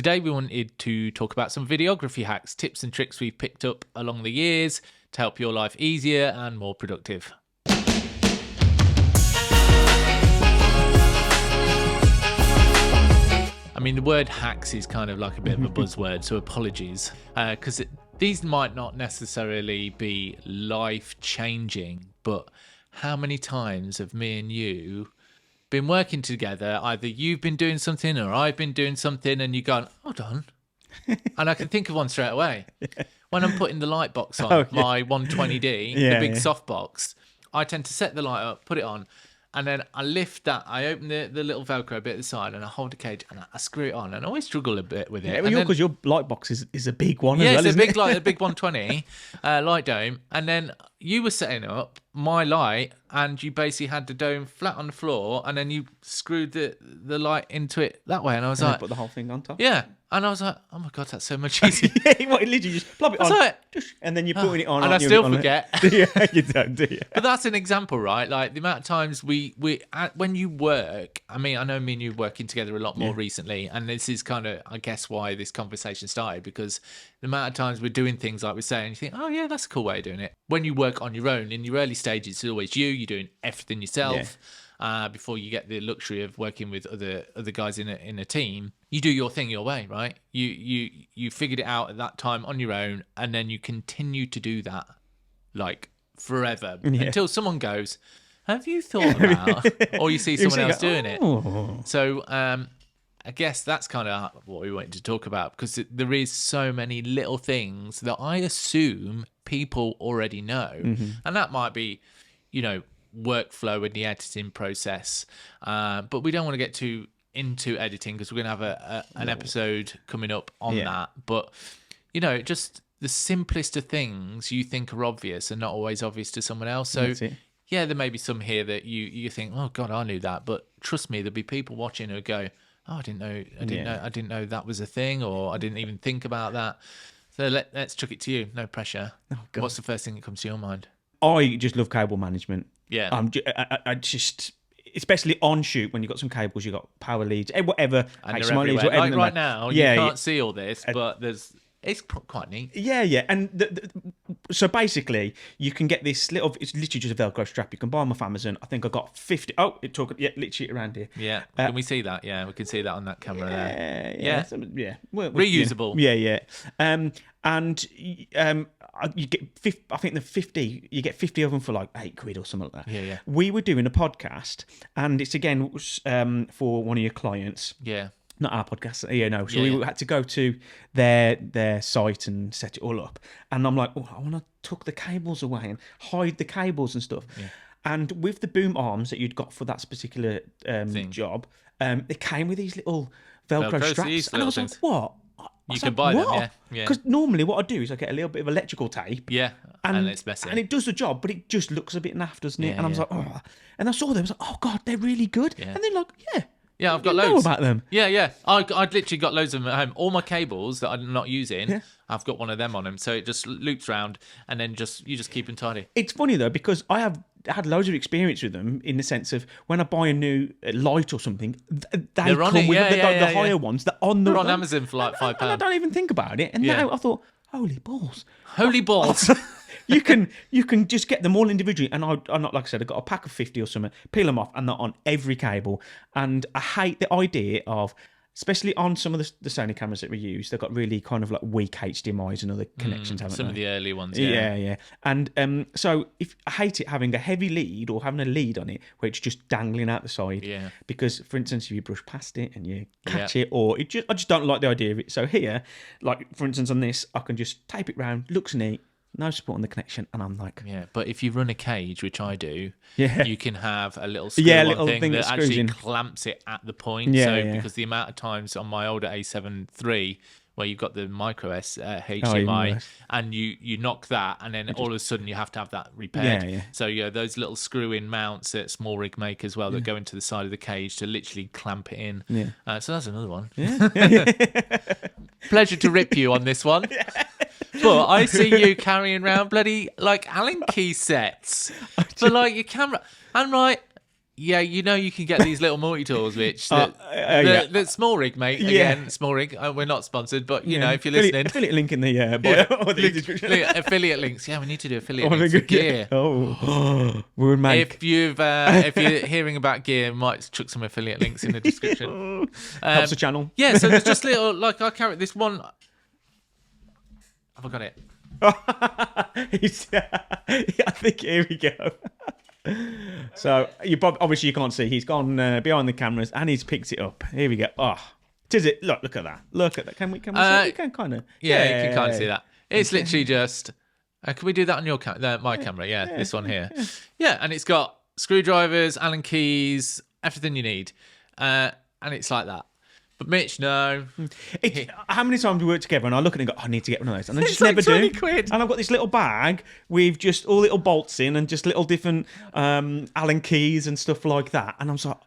Today we wanted to talk about some videography hacks, tips and tricks we've picked up along the years to help your life easier and more productive. I mean, the word hacks is kind of like a bit of a buzzword, so apologies, because these might not necessarily be life-changing, but how many times have me and you been working together? Either you've been doing something or I've been doing something, and you've gone, hold on, and I can think of one straight away. When I'm putting the light box on, my 120D, the big soft box, I tend to set the light up, put it on, and then I lift that, I open the little Velcro bit at the side, and I hold the cage, and I screw it on, and I always struggle a bit with it. Yeah, because your light box is a big one as well, it's isn't it? a big 120 light dome, and then you were setting up my light, and you basically had the dome flat on the floor, and then you screwed the light into it that way, and I was like... put the whole thing on top. Yeah, and I was like, oh my God, that's so much easier. Yeah, literally just plop it on, like, and then you're putting it on. And I still forget. Yeah, you don't, do you? But that's an example, right? Like the amount of times when you work, I mean, I know me and you are working together a lot more recently, and this is kind of, I guess, why this conversation started, because the amount of times we're doing things like we're saying, you think, oh yeah, that's a cool way of doing it. When you work on your own, in your early stages, it's always you're doing everything yourself. Before you get the luxury of working with other guys in a team, you do your thing your way, right? You figured it out at that time on your own, and then you continue to do that like forever until someone goes, have you thought about, or you see someone else doing it. So I guess that's kind of what we wanted to talk about, because there is so many little things that I assume people already know, and that might be, workflow in the editing process, but we don't want to get too into editing because we're going to have an episode coming up on that. But just the simplest of things you think are obvious are not always obvious to someone else. So there may be some here that you think, oh God, I knew that, but trust me, there'll be people watching who go, oh, I didn't know that was a thing, or I didn't even think about that. So let's chuck it to you. No pressure. Oh, God. What's the first thing that comes to your mind? I just love cable management. Yeah. I just, especially on shoot, when you've got some cables, you've got power leads, whatever. And they're everywhere. Like right now, you can't see all this, but it's quite neat. Yeah. And so basically, you can get this little, it's literally just a Velcro strap. You can buy them off Amazon. I think I got 50. Oh, literally around here. Yeah. Can we see that? Yeah, we can see that on that camera there. Yeah. Reusable. Yeah. And you get 50, I think you get 50 of them for like £8 or something like that. Yeah. We were doing a podcast, and it's again for one of your clients. Yeah. Not our podcast, So we had to go to their site and set it all up. And I'm like, I want to tuck the cables away and hide the cables and stuff. Yeah. And with the boom arms that you'd got for that particular job, it came with these little Velcro straps. And I was like, what? You can buy them, yeah. Because normally what I do is I get a little bit of electrical tape. Yeah, and it's messy. And it does the job, but it just looks a bit naff, doesn't it? And I was like, oh. And I saw them, I was like, oh God, they're really good. Yeah. And they're like, yeah, I've got loads. Know about them. Yeah. I'd literally got loads of them at home. All my cables that I'm not using, I've got one of them on them. So it just loops round, and then you just keep them tidy. It's funny though, because I have had loads of experience with them in the sense of when I buy a new light or something, they come with the higher ones. They're on Amazon for like £5. And I don't even think about it. And now I thought, holy balls. You can just get them all individually, and I'm not, like I said, I've got a pack of 50 or something, peel them off, and they're on every cable. And I hate the idea of, especially on some of the Sony cameras that we use, they've got really kind of like weak HDMIs and other connections, haven't they? Some of the early ones, yeah. And so I hate it having a heavy lead or having a lead on it where it's just dangling out the side. Yeah. Because, for instance, if you brush past it and you catch it, or I just don't like the idea of it. So here, like for instance on this, I can just tape it round, looks neat, no support on the connection, and I'm like... Yeah, but if you run a cage, which I do, you can have a little screw-on thing that actually clamps it at the point. Because the amount of times on my older A7 III, where you've got the micro HDMI, and you knock that, and then all of a sudden you have to have that repaired. So those little screw-in mounts at small rig make as well that go into the side of the cage to literally clamp it in. So that's another one. Pleasure to rip you on this one. But I see you carrying around bloody like Allen key sets for like your camera. I'm like, Yeah, you can get these little multi-tools, which the small rig, mate. Again, small rig. We're not sponsored, but if you're listening, affiliate link in the bio or the description. Affiliate links. Yeah, we need to do affiliate links for gear. We would make. If you're hearing about gear, might chuck some affiliate links in the description. Helps the channel. Yeah, so there's just little I carry this one. Have I got it? I think here we go. So obviously you can't see. He's gone behind the cameras and he's picked it up. Here we go. Oh, is it? Look at that. Look at that. Can we see? We can kind of. Yeah, you can kind of see that. It's literally just. Can we do that on your my camera? Yeah, this one here. Yeah, and it's got screwdrivers, Allen keys, everything you need, and it's like that. But Mitch, no. How many times we work together and I look at it and go, I need to get one of those. And I just like never 20 do. quid. And I've got this little bag with just all little bolts in and just little different Allen keys and stuff like that. And I'm like,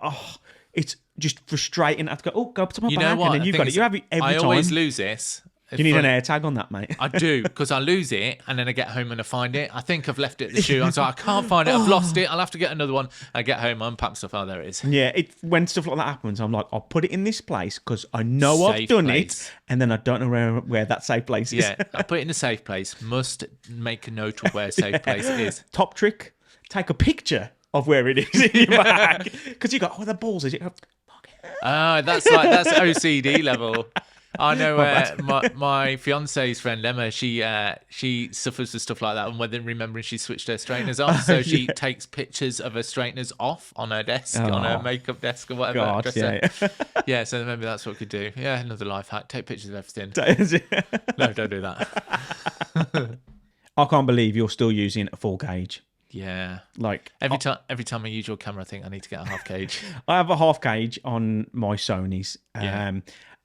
it's just frustrating. I have to go, go up to my bag. Know what? And then you've got it. You have it every time. I always lose this. You need an air tag on that, mate. I do, because I lose it and then I get home and I find it. I think I've left it at the shoe. I'm like, I can't find it. I've lost it. I'll have to get another one. I get home, I unpack stuff. Oh, there it is. Yeah, when stuff like that happens, I'm like, I'll put it in this place because I know I've done it, and then I don't know where that safe place is. Yeah, I put it in a safe place. Must make a note of where a safe place is. Top trick, take a picture of where it is in your bag. Because you go, the balls is it? That's OCD level. I know my fiance's friend Emma, she suffers with stuff like that, and when remembering she switched her straighteners off, so she takes pictures of her straighteners off on her desk, on her makeup desk or whatever. God, yeah, so maybe that's what we could do. Yeah, another life hack: take pictures of everything. No, don't do that. I can't believe you're still using a full gauge. Yeah, like every time I use your camera, I think I need to get a half gauge. I have a half gauge on my Sonys.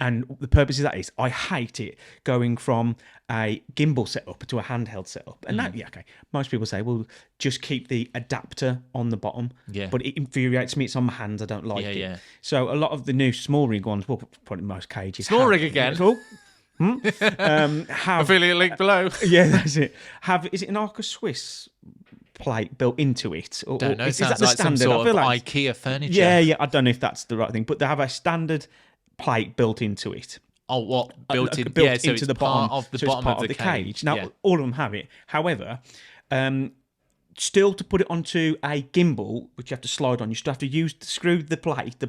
And the purpose of that is I hate it going from a gimbal setup to a handheld setup. And that, most people say, well, just keep the adapter on the bottom. Yeah. But it infuriates me. It's on my hands. I don't like it. Yeah. So a lot of the new small rig ones, well, probably most cages. Small rig again? Have affiliate link below. Yeah, that's it. Is it an Arca Swiss plate built into it? Or, don't know. It sounds like some sort of IKEA furniture. Yeah. I don't know if that's the right thing. But they have a standard plate built into it. Oh, what? Built so into it's the bottom of the bottom of the cage. Now, all of them have it. However, still to put it onto a gimbal, which you have to slide on, you still have to screw the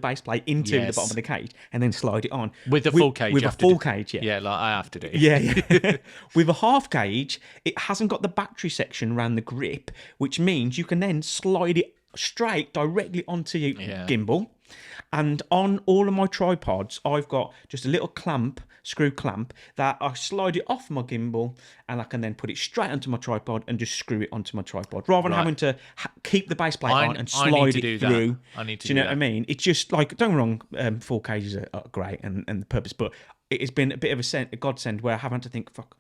base plate into the bottom of the cage and then slide it on. With a full cage. With a full cage, yeah. Yeah, like I have to do. Yeah. With a half gauge, it hasn't got the battery section around the grip, which means you can then slide it straight directly onto your gimbal. And on all of my tripods, I've got just a little screw clamp, that I slide it off my gimbal and I can then put it straight onto my tripod and just screw it onto my tripod, rather than having to keep the base plate on and slide it through. I need to do you know what I mean? It's just like, don't get me wrong, full cages are great and the purpose, but it has been a bit of a godsend where I haven't had to think, fuck,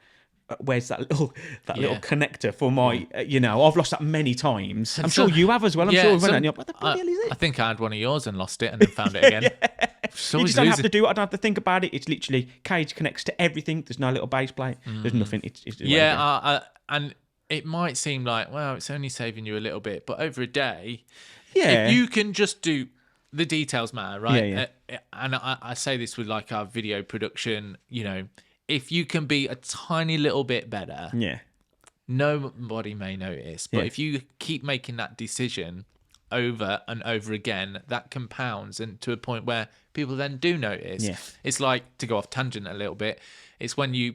where's that little connector for my, I've lost that many times. I'm sure you have as well. I'm sure we've went what the hell is it? I think I had one of yours and lost it and then found it again. You just don't have to do it. I don't have to think about it. It's literally cage connects to everything. There's no little base plate. There's nothing. It's and it might seem like, well, it's only saving you a little bit, but over a day, Yeah. If you can just do the details matter, right? Yeah. And I say this with like our video production, you know, if you can be a tiny little bit better, nobody may notice. But if you keep making that decision over and over again, that compounds and to a point where people then do notice. Yeah. It's like, to go off tangent a little bit, it's when you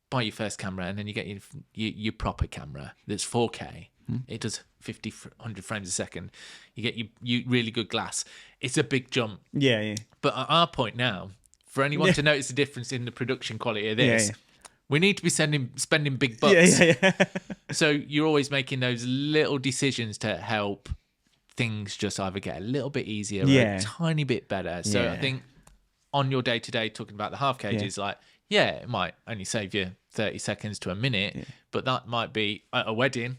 buy your first camera and then you get your proper camera that's 4K. It does 50, 100 frames a second. You get your really good glass. It's a big jump. Yeah. But at our point now, for anyone to notice the difference in the production quality of this, we need to be spending big bucks. So you're always making those little decisions to help things just either get a little bit easier or a tiny bit better. So I think on your day-to-day, talking about the half cages, like, it might only save you 30 seconds to a minute, but that might be at a wedding.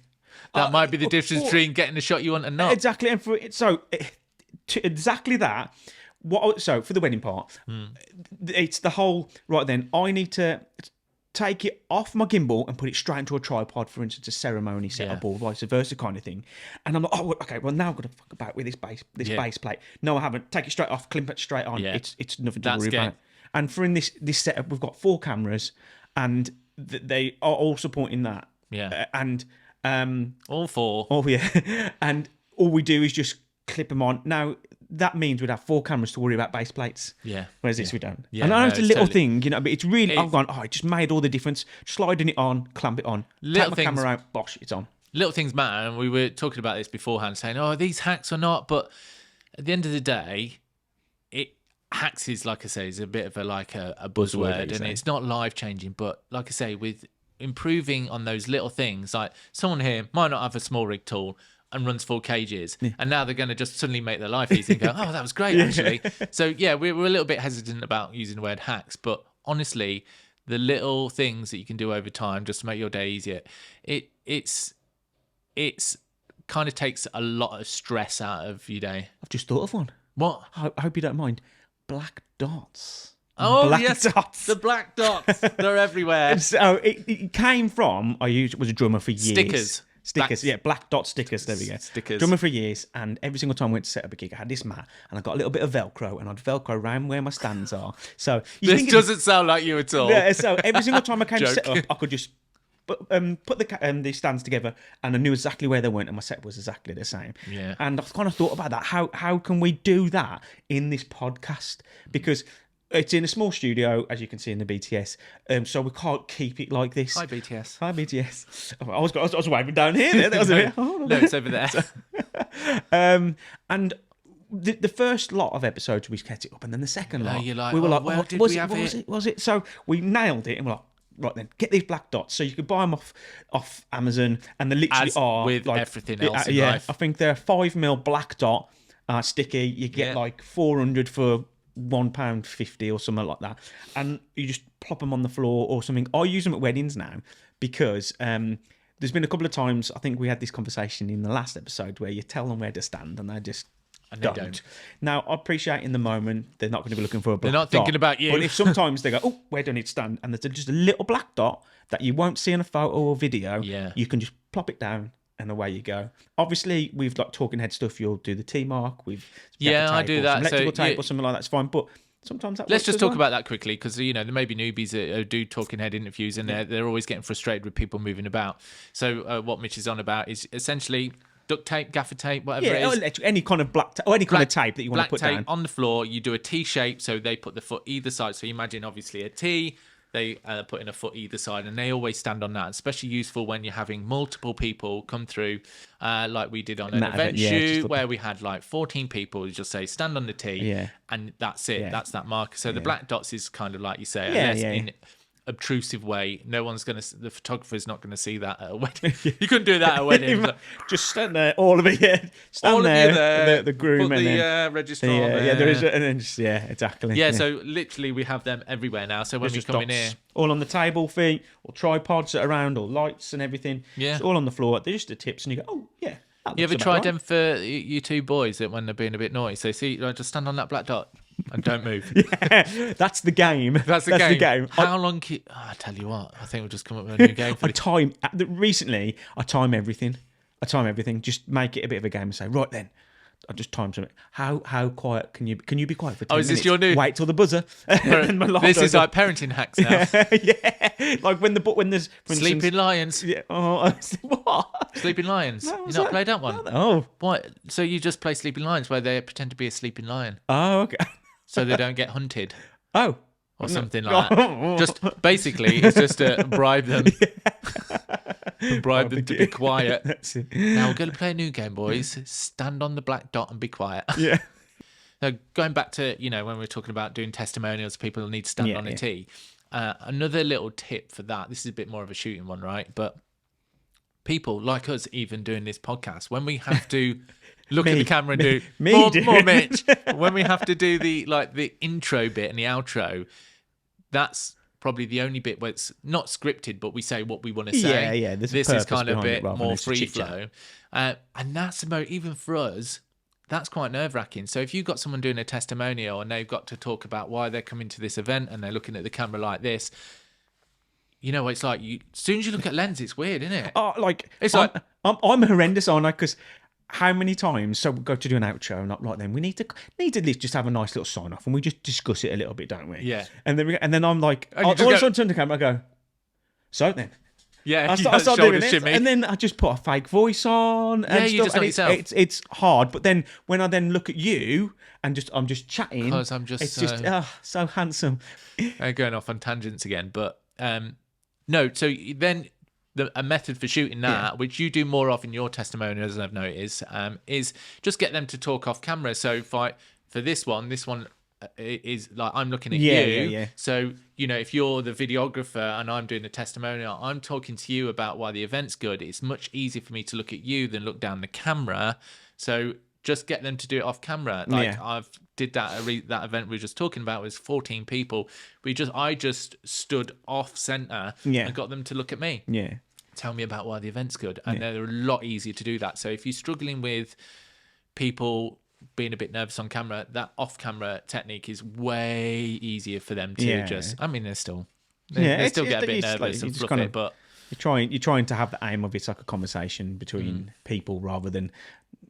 That might be the difference between getting the shot you want and not. Exactly. And to exactly that, so for the wedding part, it's the whole, right then, I need to take it off my gimbal and put it straight into a tripod, for instance, a ceremony setup or vice versa kind of thing. And I'm like, oh, okay, well, now I've got to fuck about with this base plate. No, I haven't. Take it straight off, clamp it straight on. Yeah. It's nothing to worry about. And for in this setup, we've got 4 cameras, and they are all supporting that. Yeah. And all 4. Oh yeah. And all we do is just clip them on. Now that means we'd have 4 cameras to worry about base plates. Yeah. Whereas this we don't. Yeah, and I know it's a little totally. thing, you know, but it's really. I've gone. Oh, it just made all the difference. Sliding it on, clamp it on, take my camera out, bosh, it's on. Little things matter, and we were talking about this beforehand, saying, "Oh, are these hacks or not?" But at the end of the day, hacks is, like I say, is a bit of a buzzword, and it's not life changing. But like I say, with improving on those little things, like someone here might not have a small rig tool and runs full cages, and now they're going to just suddenly make their life easy and go, oh, that was great, actually. So, yeah, we're a little bit hesitant about using the word hacks, but honestly, the little things that you can do over time just to make your day easier, it's kind of takes a lot of stress out of your day. I've just thought of one. What? I hope you don't mind. Black dots. Oh, black yes, dots. the black dots. They're everywhere. So it came from, was a drummer for years. Stickers, black dot stickers. There we go. Stickers. Drummer for years, and every single time I went to set up a gig, I had this mat, and I got a little bit of Velcro, and I'd Velcro around where my stands are. So this doesn't sound like you at all. Yeah. So every single time I came to set up, I could just put the stands together, and I knew exactly where they went, and my set was exactly the same. Yeah. And I've kind of thought about that. How can we do that in this podcast? Because it's in a small studio, as you can see in the BTS, so we can't keep it like this. Hi, BTS. Hi, BTS. I was waving down here. That was a bit. No, it's over there. And the first lot of episodes we kept it up, and then the second lot, you're like, we were like, where did we have it? Was it? So we nailed it, and we're like, right then, get these black dots. So you could buy them off Amazon, and they literally are with like everything else in life. I think they're 5mm black dot sticky. You get like 400 for £1.50 or something like that, and you just plop them on the floor or something. I use them at weddings now because there's been a couple of times, I think we had this conversation in the last episode, where you tell them where to stand and they just don't. Now, I appreciate in the moment they're not going to be looking for a black dot. They're not thinking about you. But if sometimes they go, oh, where do I need to stand? And there's just a little black dot that you won't see in a photo or video. Yeah. You can just plop it down and away you go. Obviously, we've like talking head stuff. You'll do the T mark with I do that. Electrical tape or something like that's fine. But sometimes that. Let's just talk about that quickly, because there may be newbies that do talking head interviews, and they're always getting frustrated with people moving about. So what Mitch is on about is essentially duct tape, gaffer tape, whatever it is. Any kind of black tape or any kind of tape that you want to put down. Black tape on the floor. You do a T shape, so they put the foot either side. So you imagine obviously a T. They put in a foot either side, and they always stand on that. Especially useful when you're having multiple people come through, like we did on an event shoot where we had like 14 people. You just say stand on the T, and that's it. Yeah. That's that marker. So the black dots is kind of like you say, in obtrusive way. No one's the photographer's not gonna see that at a wedding. You couldn't do that at a wedding. Just stand there, all of it. Yeah. Stand all there, of you there. The groom, put and the registrar. Yeah, there is, and then just exactly. Yeah, so literally we have them everywhere now. So when we come in here, all on the table, feet or tripods that are around, or lights and everything. Yeah, it's all on the floor. They're just the tips, and you go, oh yeah. You ever tried them for you two boys that when they're being a bit naughty? So see, just stand on that black dot and don't move. Yeah, that's the game. That's the game. How long? I tell you what, I think we'll just come up with a new game. Recently, I time everything. Just make it a bit of a game and say, right then, I just time something. How quiet can you be quiet for 10 minutes? Is this your new? Wait till the buzzer. This is like parenting hacks now. Yeah, like when there's Sleeping Lions. Yeah. Oh, what? Sleeping Lions. No, you not played that one? Oh, what? So you just play Sleeping Lions where they pretend to be a sleeping lion. Oh, okay. So they don't get hunted. Oh. Or something like that. Just basically, it's just to bribe them. Bribe them to be quiet. Now we're going to play a new game, boys. Stand on the black dot and be quiet. Yeah. Now going back to when we were talking about doing testimonials, people need to stand on a T. Another little tip for that. This is a bit more of a shooting one, right? But people like us, even doing this podcast, when we have to look at the camera and do more Mitch, when we have to do the intro bit and the outro, that's probably the only bit where it's not scripted, but we say what we want to say. Yeah. This is kind of a bit more free flow. And that's even for us, that's quite nerve-wracking. So if you've got someone doing a testimonial and they've got to talk about why they're coming to this event and they're looking at the camera like this, you know, it's like as soon as you look at lens, it's weird, isn't it? It's like I'm horrendous, aren't I? Because how many times? So we go to do an outro, and like then we need to at least just have a nice little sign off, and we just discuss it a little bit, don't we? Yeah. And then I'm like, I turn to the camera, I go, so then. Yeah, I start doing it, and then I just put a fake voice on. And you just not yourself. It's hard, but then when I then look at you and I'm just chatting, because I'm just so handsome. Going off on tangents again, but no. So then a method for shooting that, which you do more of in your testimonials, as I've noticed, is just get them to talk off camera. So for this one is like I'm looking at you. Yeah. So, you know, if you're the videographer and I'm doing the testimonial, I'm talking to you about why the event's good. It's much easier for me to look at you than look down the camera. So just get them to do it off camera. Like I've did that that event we were just talking about was 14 people. I just stood off center and got them to look at me. Yeah. Tell me about why the event's good. And they're a lot easier to do that. So if you're struggling with people being a bit nervous on camera, that off-camera technique is way easier for them to just. I mean, they still get a bit nervous and fluff it, but you're trying to have the aim of it's like a conversation between people rather than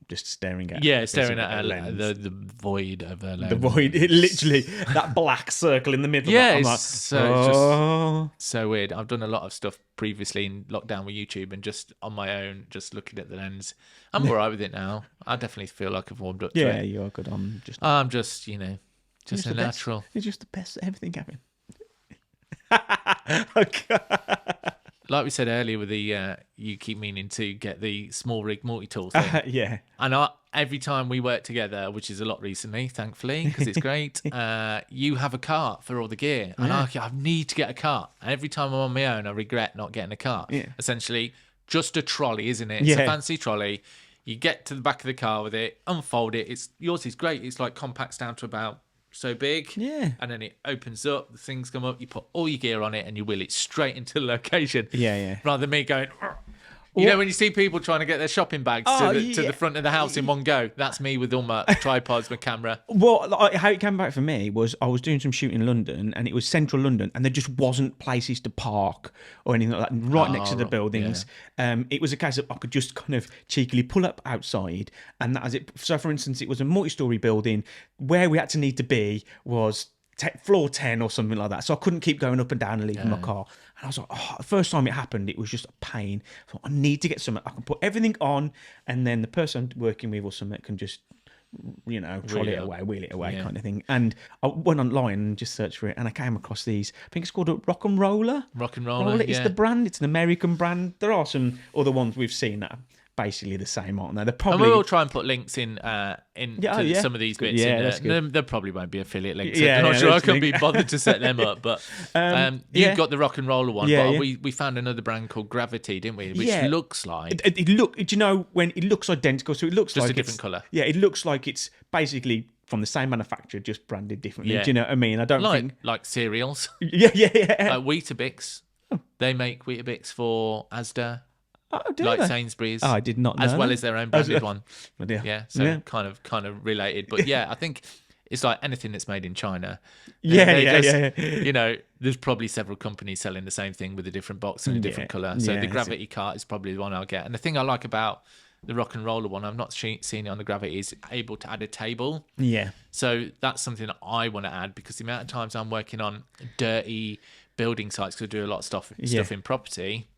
just staring at staring at the void of a lens. The void, literally that black circle in the middle. Just so weird. I've done a lot of stuff previously in lockdown with YouTube and just on my own, just looking at the lens. I'm all right with it now. I definitely feel like I've warmed up to it. Yeah, you are good. I'm just a natural. You're just the best at everything, Gavin. Okay. Like we said earlier with the, you keep meaning to get the small rig multi-tool thing. Yeah. And every time we work together, which is a lot recently, thankfully, because it's great, you have a cart for all the gear. And I need to get a cart. And every time I'm on my own, I regret not getting a cart. Yeah. Essentially, just a trolley, isn't it? It's a fancy trolley. You get to the back of the car with it, unfold it. Yours is great. It's like compacts down to about so big, and then it opens up, the things come up, you put all your gear on it and you wheel it straight into the location, rather than me going you know when you see people trying to get their shopping bags to the front of the house in one go. That's me with all my tripods, my camera. Well, how it came back for me was I was doing some shooting in London, and it was central London, and there just wasn't places to park or anything like that right next to the buildings. It was a case of I could just kind of cheekily pull up outside, and that was it. So for instance, it was a multi-story building. Where we had to need to be was floor 10 or something like that. So I couldn't keep going up and down and leaving my car. And I was like, the first time it happened, it was just a pain. So I need to get something. I can put everything on, and then the person I'm working with or something can just, wheel it away kind of thing. And I went online and just searched for it, and I came across these. I think it's called a Rock and Roller. Rock and Roller, It's the brand. It's an American brand. There are some other ones we've seen that basically the same, aren't they? They're probably. And we'll try and put links in some of these bits. There probably won't be affiliate links. I'm not sure I can be bothered to set them up, but you've got the Rock and Roller one. We found another brand called Gravity, didn't we? Which looks like it do you know when it looks identical? So it looks just like a different colour. Yeah, it looks like it's basically from the same manufacturer, just branded differently. Do you know what I mean? I don't think like cereals. Yeah. Like Weetabix. They make Weetabix for Asda. Oh, like Sainsbury's. I did not know. As well as their own branded one. So kind of related. But I think it's like anything that's made in China. Yeah. You know, there's probably several companies selling the same thing with a different box and a different colour. So the Gravity cart is probably the one I'll get. And the thing I like about the Rock and Roller one, I've not seen it on the Gravity, is able to add a table. Yeah. So that's something that I want to add, because the amount of times I'm working on dirty building sites, because I do a lot of stuff in property.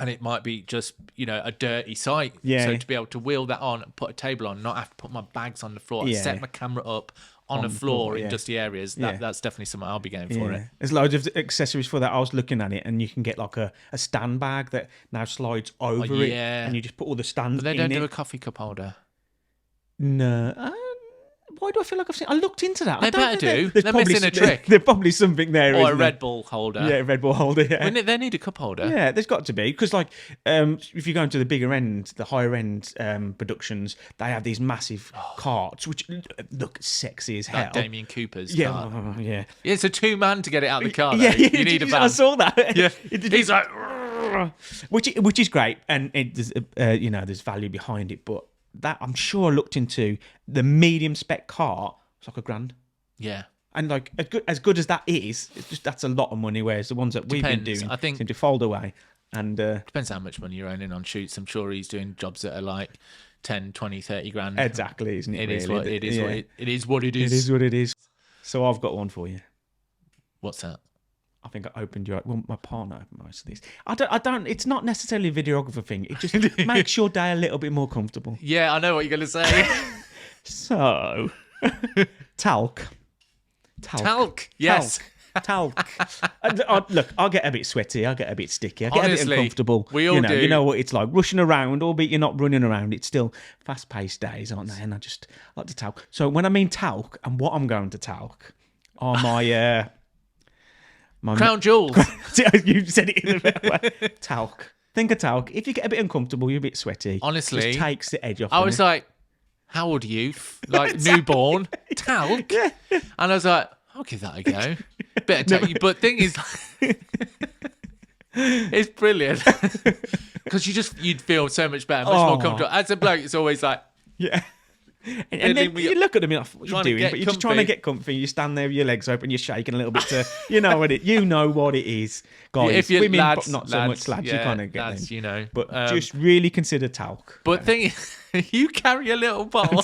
And it might be just, a dirty site. Yeah. So to be able to wheel that on, put a table on, not have to put my bags on the floor, set my camera up on the floor in dusty areas, that's definitely something I'll be going for it. There's loads of accessories for that. I was looking at it, and you can get like a stand bag that now slides over it, and you just put all the stands in it. But they don't do a coffee cup holder. No. Why do I feel like I've seen? I looked into that. They better do. They're missing a trick. There's probably something there. Or a Red Bull holder. Yeah, a Red Bull holder. Yeah. They need a cup holder. Yeah, there's got to be, because if you go into the bigger end, the higher end productions, they have these massive carts which look sexy as hell. Like Damien Cooper's cart. Yeah, it's a 2-man to get it out of the car. Yeah, you need a van. I saw that. Yeah, he's like, which is great, and there's value behind it, but. That I'm sure I looked into the medium spec car. It's like $1,000. Yeah. And like as good as that is, it's just that's a lot of money. Whereas the ones that we've been doing, I think, seem to fold away. And depends how much money you're earning on shoots. I'm sure he's doing jobs that are like 10, 20, 30 grand. Exactly, isn't it? It is what it is. It is what it is. It is what it is. So I've got one for you. What's that? I think I opened your. Well, my partner opened most of these. I don't. It's not necessarily a videographer thing. It just makes your day a little bit more comfortable. Yeah, I know what you're going to say. So, talc. Yes. Talc. Look, I'll get a bit sweaty. I'll get a bit sticky. I get a bit uncomfortable. We all do. You know what it's like rushing around, albeit you're not running around. It's still fast-paced days, aren't they? And I just like to talc. So when I mean talc, and what I'm going to talc are my crown jewels. You said it in a better way. Talc. Think of talc. If you get a bit uncomfortable, you're a bit sweaty. Honestly, it just takes the edge off. I was like, how old are you? Like newborn. Talc. Yeah. And I was like, I'll give that a go. Bit of talc. But thing is, it's brilliant because you'd feel so much better, much more comfortable. As a bloke, it's always like, yeah. And then you look at them, you're like, what are you doing? But you're just trying to get comfy. You stand there with your legs open, you're shaking a little bit to, you know what it is, guys. If you're women, lads, not so much lads. You kind of get lads, them. you know. But just really consider talc. But thing is, you carry a little bottle.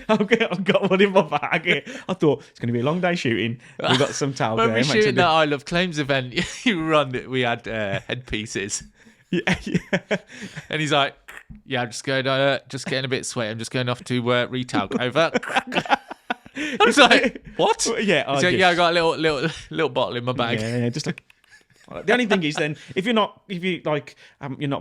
I've got one in my bag. I thought it's going to be a long day shooting. We've got some talc when there. we shooting that I Love Claims event, we had headpieces. Yeah. And he's like, yeah, I'm just getting a bit sweaty. I'm just going off to retalc. Over. I was like, what? Yeah, I got a little bottle in my bag. Yeah, just like. The only thing is, then, if you're not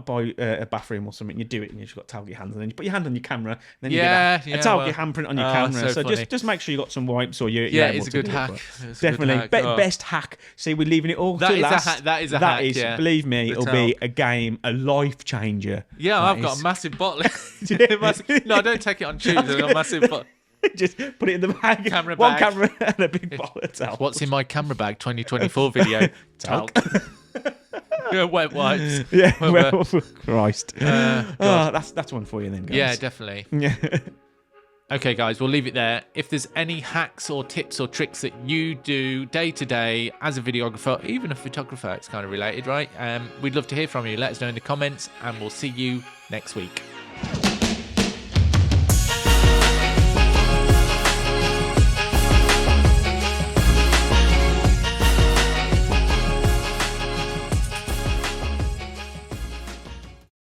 by a bathroom or something, you do it and you've just got talc your hands, and then you put your hand on your camera, and then you get a talc your handprint on your camera. So just make sure you got some wipes or you. Yeah, it's a good hack. Definitely, best hack. See, we're leaving it all to last. That is a hack. Yeah. Believe me, it'll be a game, a life changer. Yeah, I've got a massive bottle. No, I don't take it on tubes. I've got a massive bottle. Just put it in the bag. One camera and a big bottle of talc. What's in my camera bag 2024 video? Talc. Wet wipes. Yeah. Well, Christ. That's one for you then, guys. Yeah, definitely. Yeah. Okay, guys, we'll leave it there. If there's any hacks or tips or tricks that you do day to day as a videographer, even a photographer, it's kind of related, right? We'd love to hear from you. Let us know in the comments, and we'll see you next week.